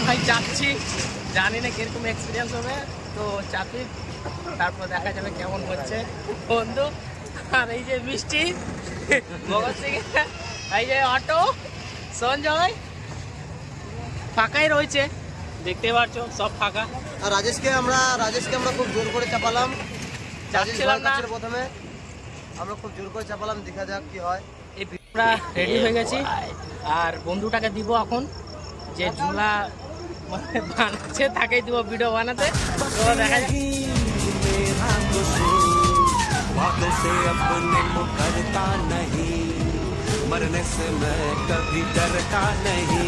ভাই যাচ্ছি, জানি না কিরকম এক্সপিরিয়েন্স হবে, তো চাপি তারপর দেখা যাবে কেমন হচ্ছে বন্ধু। আর এই যে মিষ্টি, ভগৎ সিং, এই যে অটো, সঞ্জয় ফাঁকাই রয়েছে, দেখতে পাচ্ছ সব ফাঁকা। আর রাজেশকে আমরা খুব জোর করে চাপালাম, প্রথমে আমরা খুব জোর করে চাপালাম, দেখা যাক কি হয়। এই আমরা রেডি হয়ে গেছি, আর বন্ধুটাকে দিব এখন, যে ঝুলা বানাচ্ছে তাকেই দিব ভিডিও বানাতে। তো দেখা যাক। वादों से अपने को करता नहीं, मरने से मैं कभी डरता नहीं।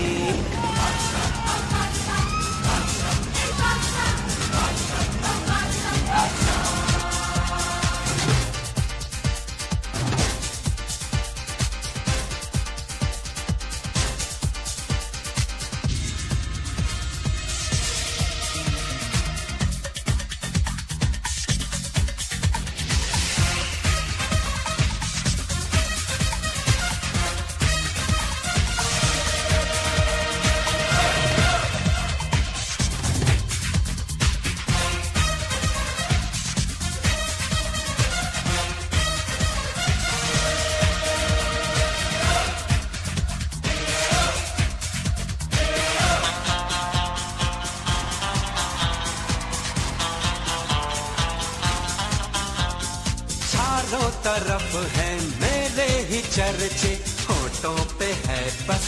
चारों तरफ है मेरे ही चर्चे, होठों पे है बस